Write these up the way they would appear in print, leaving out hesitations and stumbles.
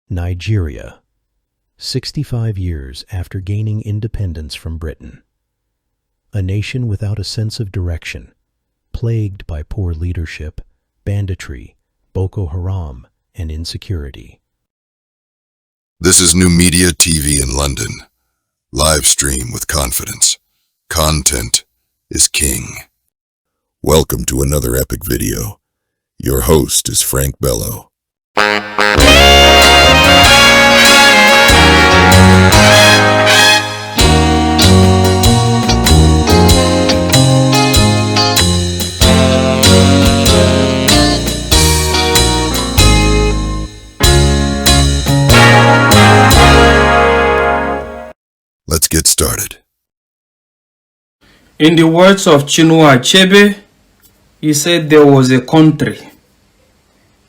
Nigeria, 65 years after gaining independence from Britain. A nation without a sense of direction, plagued by poor leadership, banditry, Boko Haram, and insecurity. This is New Media TV in London. Live stream with confidence. Content is king. Welcome to another epic video. Your host is Frank Bello. Let's get started. In the words of Chinua Achebe, he said there was a country.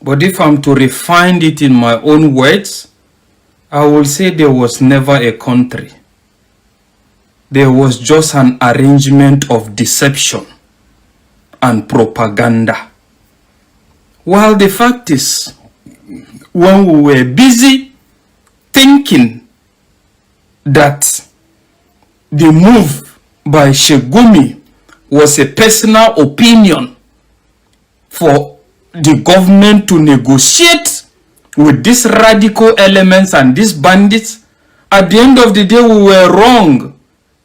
But if I'm to refine it in my own words, I will say there was never a country. There was just an arrangement of deception and propaganda. While the fact is, when we were busy thinking that the move by Shegumi was a personal opinion for the government to negotiate with these radical elements and these bandits, at the end of the day we were wrong.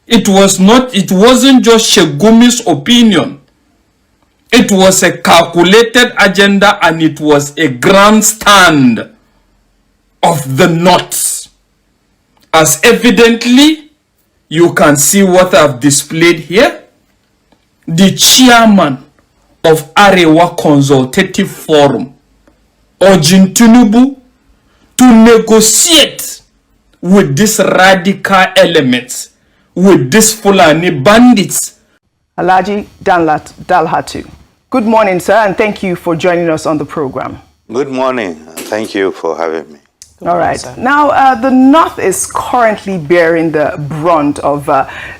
It wasn't just Shegumi's opinion. It was a calculated agenda, and it was a grandstand of the North. As evidently you can see what I've displayed here. The chairman of Arewa Consultative Forum urging Tinubu to negotiate with these radical elements, with these Fulani bandits. Alhaji Dalhatu. Good morning, sir, and thank you for joining us on the program. Good morning, and thank you for having me. All right. Now, the North is currently bearing the brunt of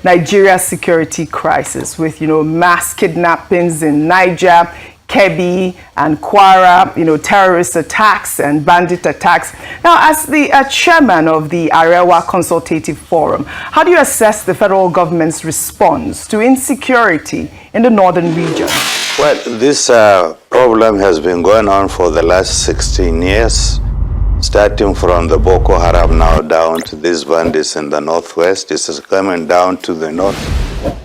Nigeria's security crisis with, mass kidnappings in Niger, Kebbi, and Kwara, terrorist attacks and bandit attacks. Now, as the chairman of the Arewa Consultative Forum, how do you assess the federal government's response to insecurity in the northern region? Well, this problem has been going on for the last 16 years. Starting from the Boko Haram now down to these bandits in the northwest. This is coming down to the north.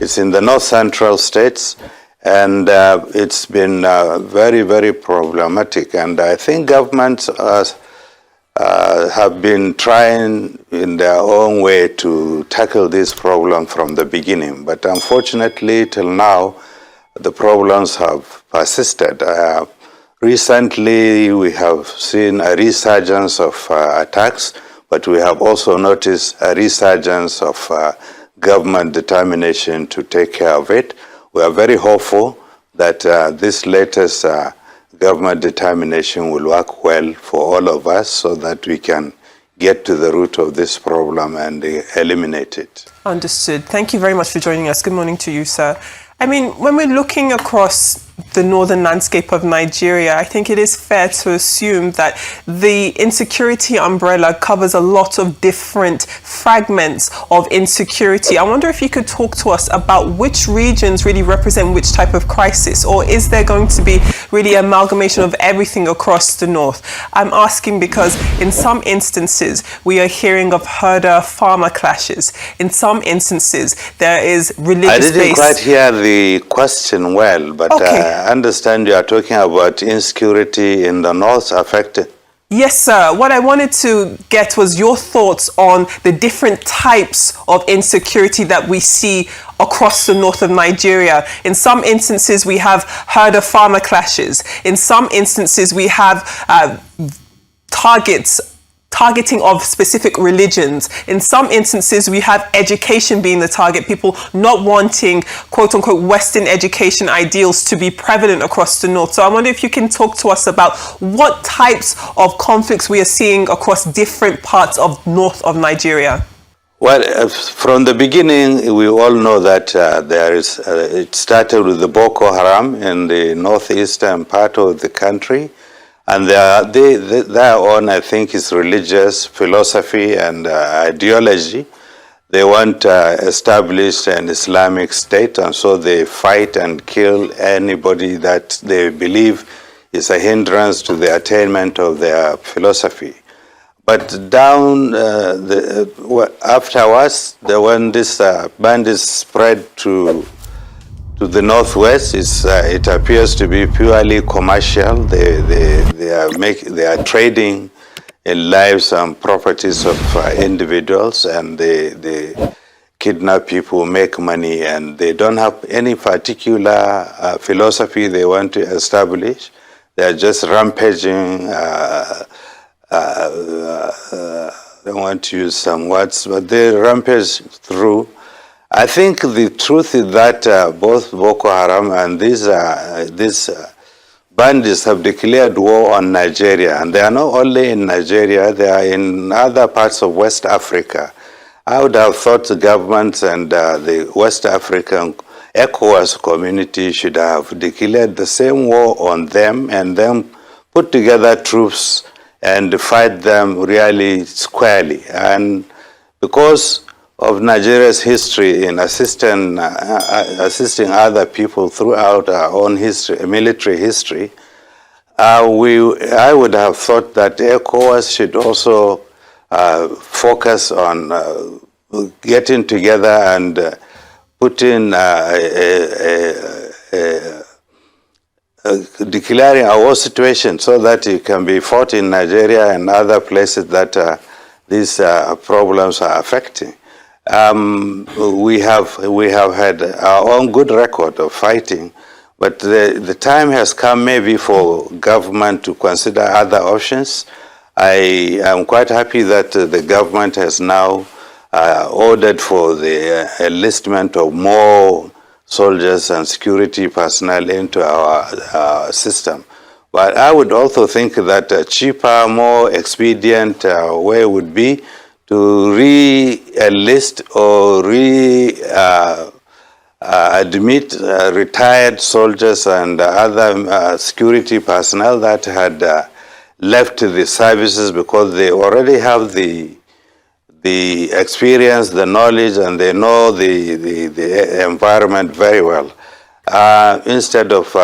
It's in the north central states, and it's been very, very problematic. And I think governments have been trying in their own way to tackle this problem from the beginning. But unfortunately, till now, the problems have persisted. Recently, we have seen a resurgence of attacks, but we have also noticed a resurgence of government determination to take care of it. We are very hopeful that this latest government determination will work well for all of us so that we can get to the root of this problem and eliminate it. Understood. Thank you very much for joining us. Good morning to you, sir. I mean, when we're looking across the northern landscape of Nigeria, I think it is fair to assume that the insecurity umbrella covers a lot of different fragments of insecurity. I wonder if you could talk to us about which regions really represent which type of crisis, or is there going to be really amalgamation of everything across the north? I'm asking because in some instances, we are hearing of herder-farmer clashes. In some instances, there is religious-based... I didn't quite hear the question well, but okay. I understand you are talking about insecurity in the north affected. Yes, sir. What I wanted to get was your thoughts on the different types of insecurity that we see across the north of Nigeria. In some instances, we have herder-farmer clashes. In some instances, we have targeting of specific religions. In some instances, we have education being the target, people not wanting quote-unquote Western education ideals to be prevalent across the north. So I wonder if you can talk to us about what types of conflicts we are seeing across different parts of north of Nigeria. Well, from the beginning, we all know that it started with the Boko Haram in the northeastern part of the country. And their own, I think, is religious philosophy and ideology. They want to establish an Islamic state, and so they fight and kill anybody that they believe is a hindrance to the attainment of their philosophy. But down afterwards, when this bandits spread to the northwest, it appears to be purely commercial. They are trading in lives and properties of individuals, and they kidnap people, make money, and they don't have any particular philosophy they want to establish. They are just rampaging. I don't want to use some words, but they rampage through. I think the truth is that both Boko Haram and these bandits have declared war on Nigeria, and they are not only in Nigeria, they are in other parts of West Africa. I would have thought the government and the West African ECOWAS community should have declared the same war on them and then put together troops and fight them really squarely. And because of Nigeria's history in assisting other people throughout our own history, military history, I would have thought that ECOWAS should also focus on getting together and putting declaring a war situation so that it can be fought in Nigeria and other places that these problems are affecting. We have had our own good record of fighting, but the time has come maybe for government to consider other options. I am quite happy that the government has now ordered for the enlistment of more soldiers and security personnel into our system. But I would also think that a cheaper, more expedient way would be to re-enlist or admit retired soldiers and other security personnel that had left the services because they already have the experience, the knowledge, and they know the environment very well. Instead of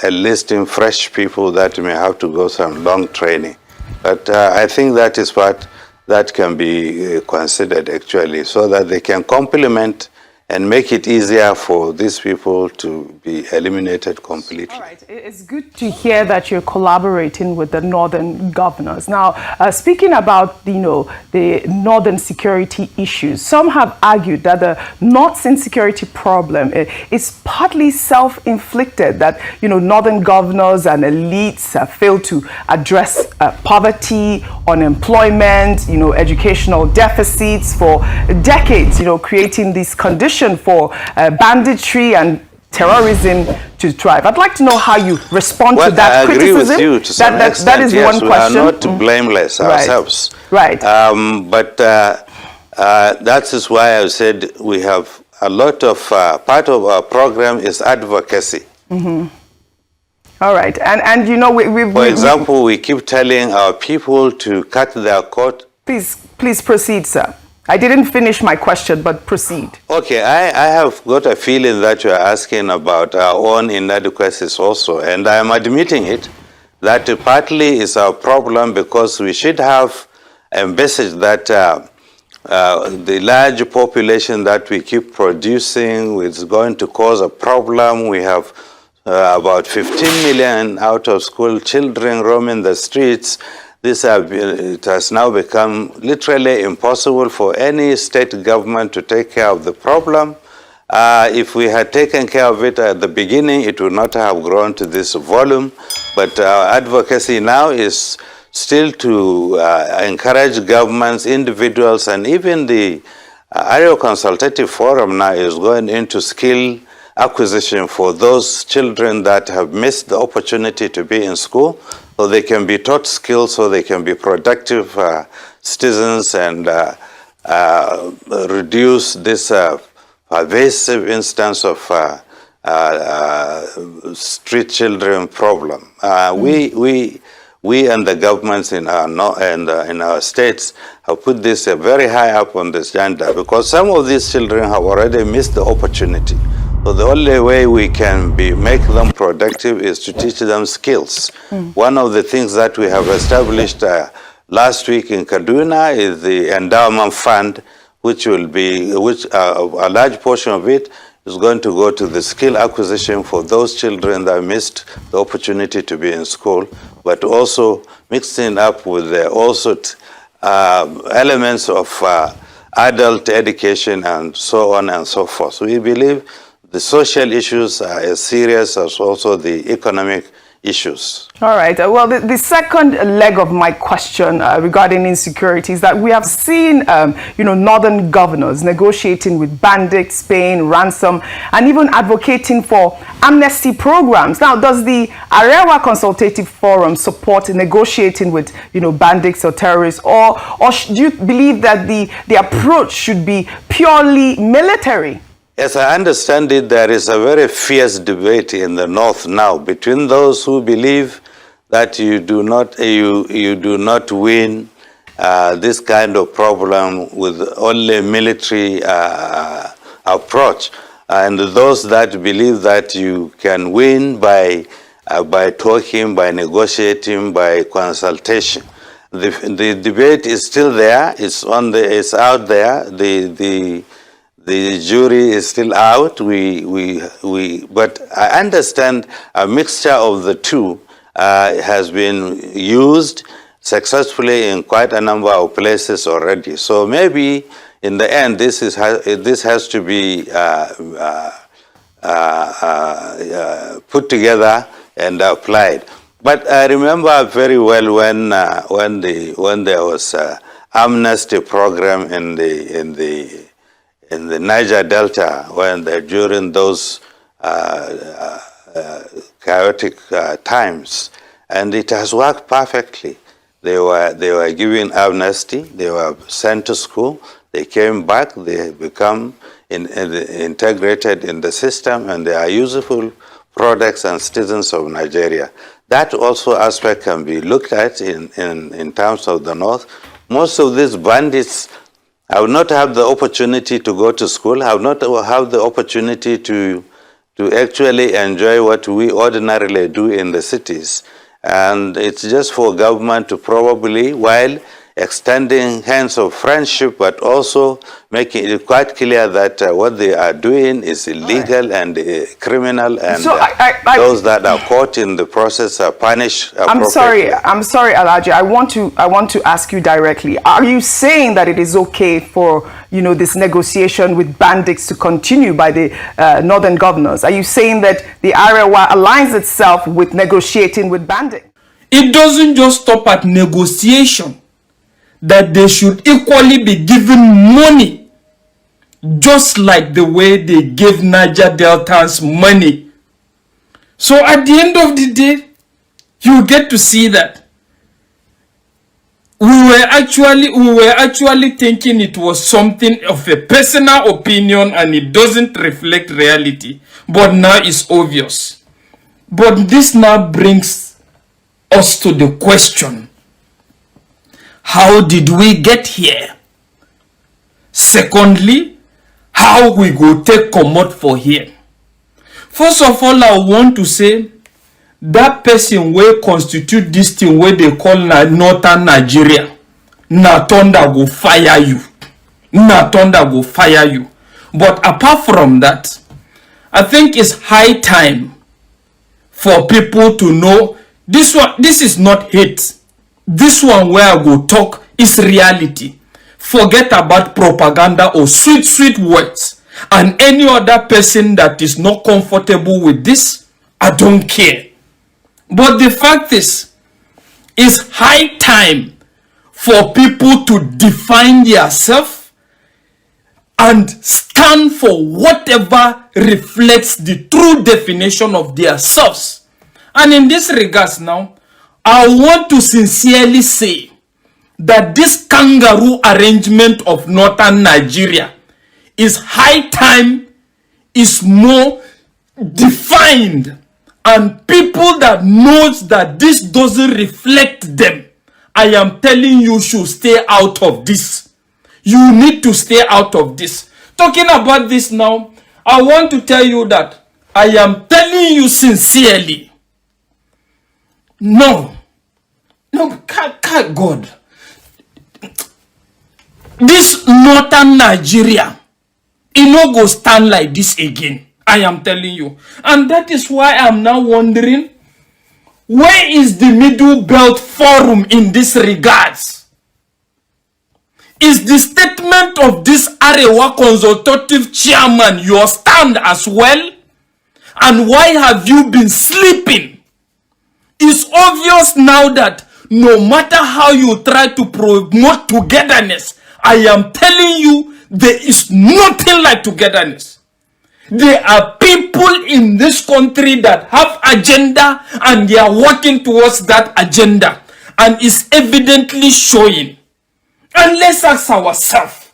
enlisting fresh people that may have to go some long training. But I think that is what that can be considered actually, so that they can complement and make it easier for these people to be eliminated completely. All right, it's good to hear that you're collaborating with the northern governors. Now, speaking about the northern security issues, some have argued that the North's insecurity problem is partly self-inflicted. That northern governors and elites have failed to address poverty, unemployment, educational deficits for decades. Creating these conditions for banditry and terrorism to thrive. I'd like to know how you respond to that criticism. I agree with you to some extent. That is yes, one question. We are not blameless ourselves. Right. But that is why I said we have a lot of, part of our program is advocacy. Mm-hmm. All right. And for example, we keep telling our people to cut their coat. Please proceed, sir. I didn't finish my question, but proceed. Okay, I have got a feeling that you are asking about our own inadequacies also, and I am admitting it, that partly is our problem because we should have envisaged that the large population that we keep producing is going to cause a problem. We have about 15 million out-of-school children roaming the streets. It has now become literally impossible for any state government to take care of the problem. If we had taken care of it at the beginning, it would not have grown to this volume. But our advocacy now is still to encourage governments, individuals, and even the Arewa Consultative Forum now is going into skill acquisition for those children that have missed the opportunity to be in school, so they can be taught skills, so they can be productive citizens and reduce this pervasive instance of street children problem. We we and the governments in our states have put this very high up on the agenda, because some of these children have already missed the opportunity. So the only way we can make them productive is to teach them skills. One of the things that we have established last week in Kaduna is the endowment fund, which a large portion of it is going to go to the skill acquisition for those children that missed the opportunity to be in school, but also mixing up with elements of adult education and so on and so forth. So we believe the social issues are as serious as also the economic issues. All right. Well, the second leg of my question regarding insecurity is that we have seen, northern governors negotiating with bandits, paying ransom, and even advocating for amnesty programs. Now, does the Arewa Consultative Forum support negotiating with, bandits or terrorists, or do you believe that the approach should be purely military? As I understand it, there is a very fierce debate in the North now between those who believe that you do not win this kind of problem with only military approach, and those that believe that you can win by talking, by negotiating, by consultation. The debate is still there. It's out there. The jury is still out. But I understand a mixture of the two has been used successfully in quite a number of places already. So maybe in the end, this has to be put together and applied. But I remember very well when there was an amnesty program in the Niger Delta, during those chaotic times, and it has worked perfectly. They were given amnesty. They were sent to school. They came back. They become integrated in the system, and they are useful products and citizens of Nigeria. That also aspect can be looked at in terms of the North. Most of these bandits I would not have the opportunity to go to school. I would not have the opportunity to actually enjoy what we ordinarily do in the cities. And it's just for government to probably, while extending hands of friendship, but also making it quite clear that what they are doing is illegal and criminal, and so those that are caught in the process are punished appropriately. I'm sorry, Alhaji. I want to ask you directly. Are you saying that it is okay for this negotiation with bandits to continue by the northern governors? Are you saying that the Arewa aligns itself with negotiating with bandits? It doesn't just stop at negotiation. That they should equally be given money, just like the way they gave Niger Deltans money. So at the end of the day, you get to see that we were actually thinking it was something of a personal opinion and it doesn't reflect reality. But now it's obvious. But this now brings us to the question: how did we get here? Secondly, how we go take comot for here? First of all, I want to say that person will constitute this thing where they call Northern Nigeria. Na thunder go fire you. Na thunder go fire you. But apart from that, I think it's high time for people to know this is not hate. This one where I go talk is reality. Forget about propaganda or sweet words. And any other person that is not comfortable with this, I don't care. But the fact is, it's high time for people to define themselves and stand for whatever reflects the true definition of their selves. And in this regards now, I want to sincerely say that this kangaroo arrangement of Northern Nigeria is high time, is more defined and people that knows that this doesn't reflect them, I am telling you should stay out of this. You need to stay out of this. Talking about this now, I want to tell you that I am telling you sincerely. No, God. This northern Nigeria, it no go stand like this again. I am telling you. And that is why I'm now wondering, where is the Middle Belt Forum in this regards? Is the statement of this Arewa consultative chairman your stand as well? And why have you been sleeping? It's obvious now that no matter how you try to promote togetherness, I am telling you, there is nothing like togetherness. There are people in this country that have agenda and they are working towards that agenda, and is evidently showing. And let's ask ourselves,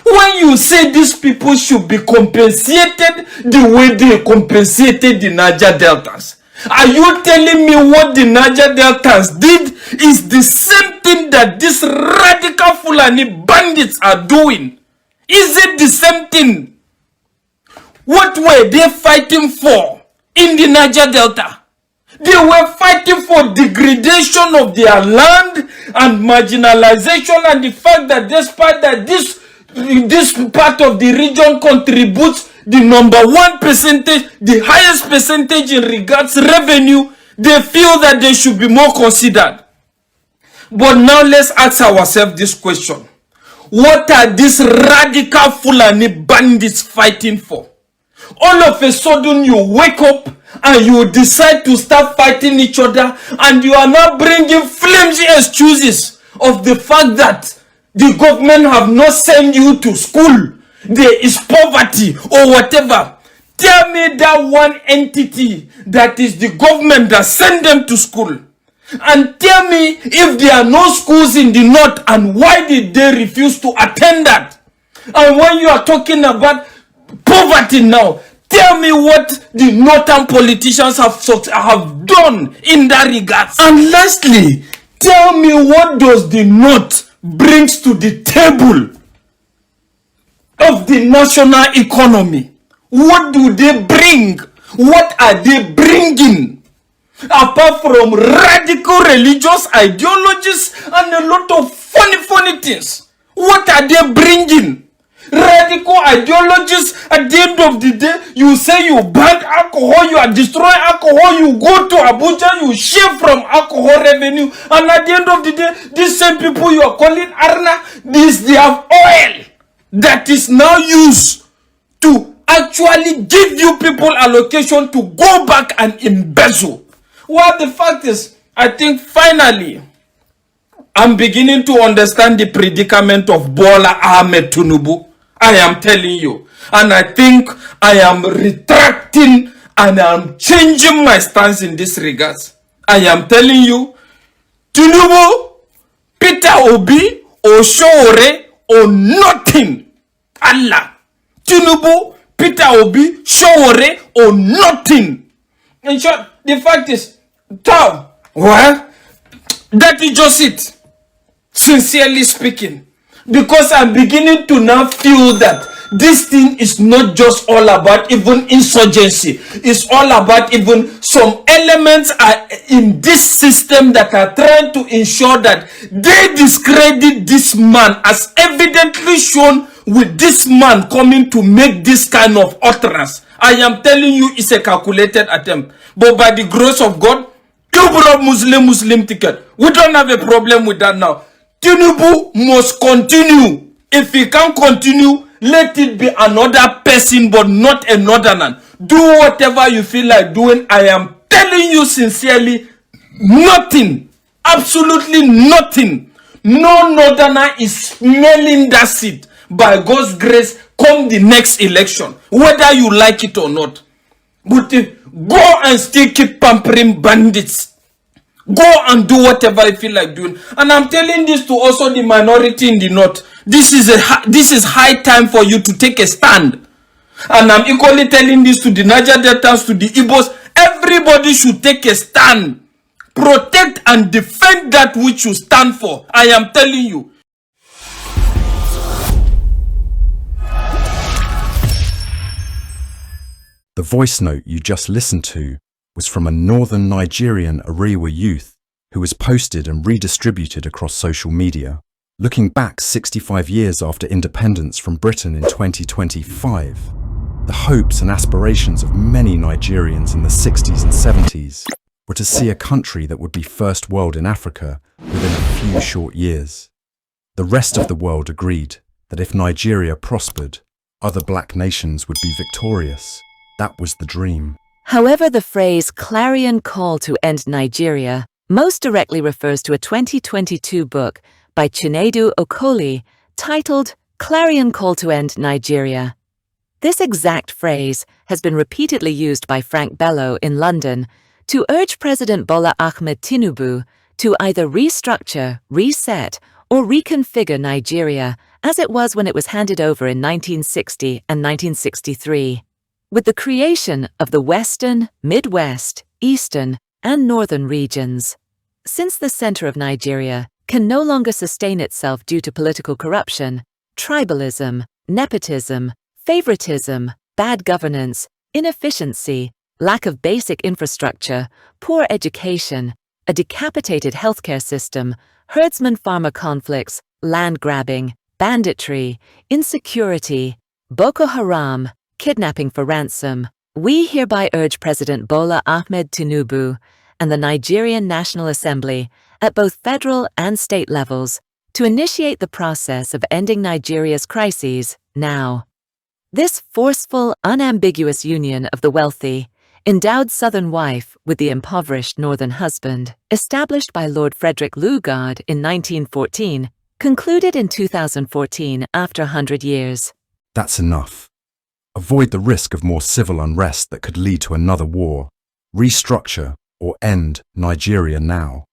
when you say these people should be compensated the way they compensated the Niger Deltas, are you telling me what the Niger Deltas did is the same thing that these radical Fulani bandits are doing? Is it the same thing? What were they fighting for in the Niger Delta? They were fighting for degradation of their land and marginalization, and the fact that despite that this part of the region contributes the #1 percentage, the highest percentage in regards revenue, they feel that they should be more considered. But now let's ask ourselves this question. What are these radical Fulani bandits fighting for? All of a sudden you wake up and you decide to start fighting each other, and you are now bringing flimsy excuses of the fact that the government have not sent you to school, there is poverty or whatever. Tell me that one entity that is the government that sent them to school, and tell me if there are no schools in the north, and why did they refuse to attend that? And when you are talking about poverty now, tell me what the northern politicians have done in that regard. And lastly, tell me what does the north brings to the table of the national economy. What do they bring? What are they bringing? Apart from radical religious ideologies and a lot of funny things. What are they bringing? Radical ideologies. At the end of the day, you say you ban alcohol, you are destroying alcohol, you go to Abuja, you share from alcohol revenue, and at the end of the day, these same people you are calling Arna, they have oil that is now used to actually give you people allocation to go back and embezzle. Well, the fact is, I think finally, I'm beginning to understand the predicament of Bola Ahmed Tinubu. I am telling you. And I think I am retracting and I am changing my stance in this regards. I am telling you, Tinubu, Peter Obi, Oshore, or nothing. Allah. Tinubu, Peter Obi, Shore, or nothing. In short, the fact is, well, that is just it. Sincerely speaking. Because I'm beginning to now feel that this thing is not just all about even insurgency. It's all about even some elements are in this system that are trying to ensure that they discredit this man, as evidently shown with this man coming to make this kind of utterance. I am telling you, it's a calculated attempt. But by the grace of God, you brought Muslim ticket. We don't have a problem with that now. Tinubu must continue. If he can't continue, let it be another person, but not a northerner. Do whatever you feel like doing. I am telling you sincerely, nothing, absolutely nothing. No northerner is smelling that seat. By God's grace, come the next election, whether you like it or not. But go and still keep pampering bandits. Go and do whatever you feel like doing. And I'm telling this to also the minority in the north. This is high time for you to take a stand. And I'm equally telling this to the Niger Deltas, to the Igbos, Everybody should take a stand. Protect and defend that which you stand for. I am telling you. The voice note you just listened to was from a Northern Nigerian Arewa youth who was posted and redistributed across social media. Looking back 65 years after independence from Britain in 2025, the hopes and aspirations of many Nigerians in the 60s and 70s were to see a country that would be first world in Africa within a few short years. The rest of the world agreed that if Nigeria prospered, other black nations would be victorious. That was the dream. However, the phrase clarion call to end Nigeria most directly refers to a 2022 book by Chinedu Okoli titled Clarion Call to End Nigeria. This exact phrase has been repeatedly used by Frank Bello in London to urge President Bola Ahmed Tinubu to either restructure, reset, or reconfigure Nigeria as it was when it was handed over in 1960 and 1963. With the creation of the Western, Midwest, Eastern, and Northern regions. Since the center of Nigeria can no longer sustain itself due to political corruption, tribalism, nepotism, favoritism, bad governance, inefficiency, lack of basic infrastructure, poor education, a decapitated healthcare system, herdsman-farmer conflicts, land grabbing, banditry, insecurity, Boko Haram, kidnapping for ransom, we hereby urge President Bola Ahmed Tinubu and the Nigerian National Assembly at both federal and state levels to initiate the process of ending Nigeria's crises now. This forceful, unambiguous union of the wealthy, endowed southern wife with the impoverished northern husband, established by Lord Frederick Lugard in 1914, concluded in 2014 after 100 years. That's enough. Avoid the risk of more civil unrest that could lead to another war. Restructure or end Nigeria now.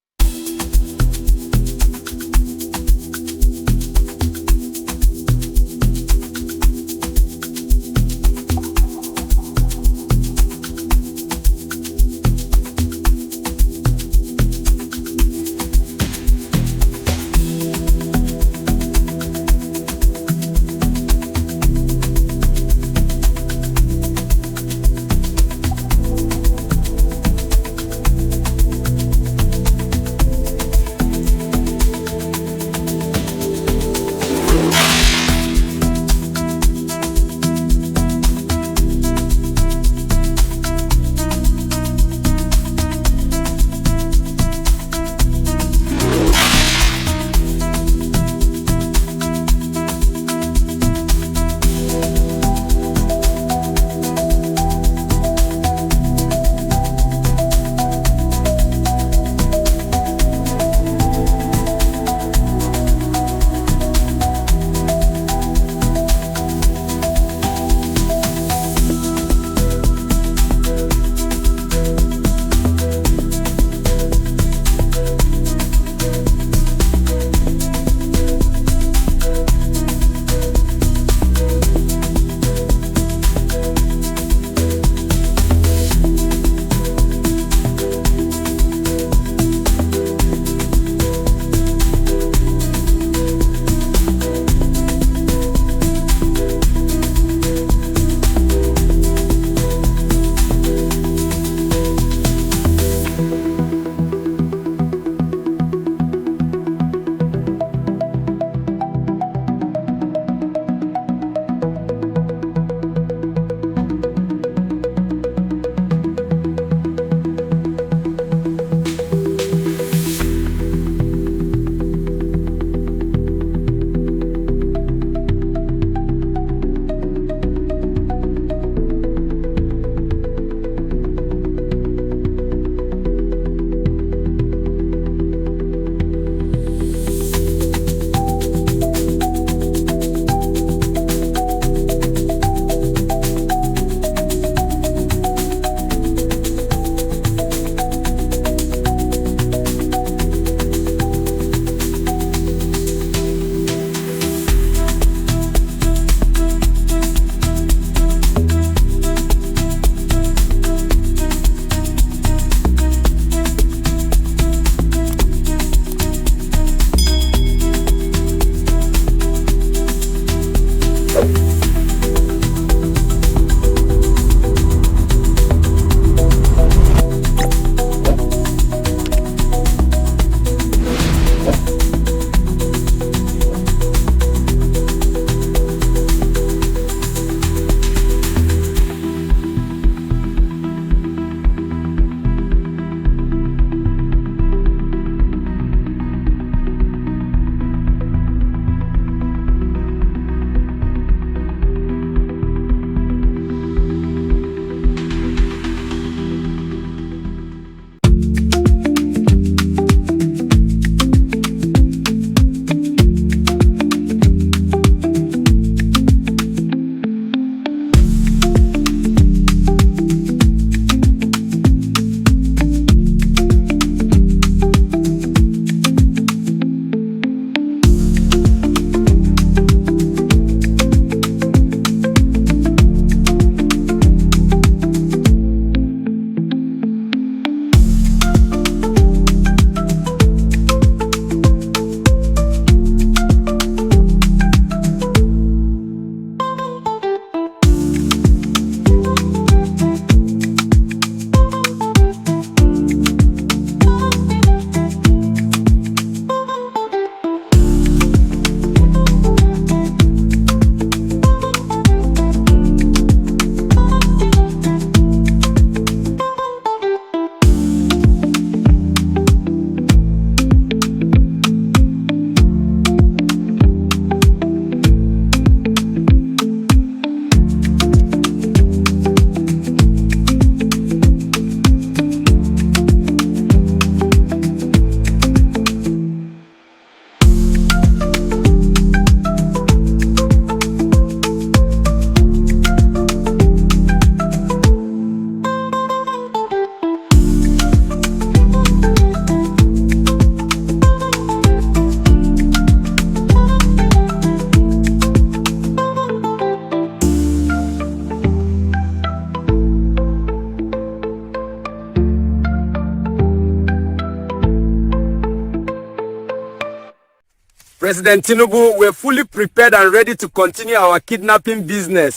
President Tinubu, we're fully prepared and ready to continue our kidnapping business.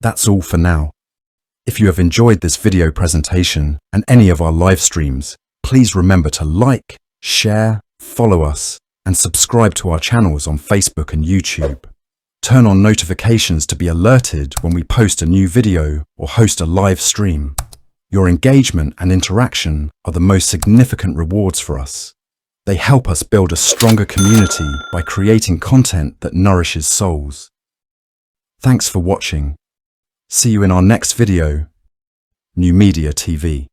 That's all for now. If you have enjoyed this video presentation and any of our live streams, please remember to like, share, follow us, and subscribe to our channels on Facebook and YouTube. Turn on notifications to be alerted when we post a new video or host a live stream. Your engagement and interaction are the most significant rewards for us. They help us build a stronger community by creating content that nourishes souls. Thanks for watching. See you in our next video. New Media TV.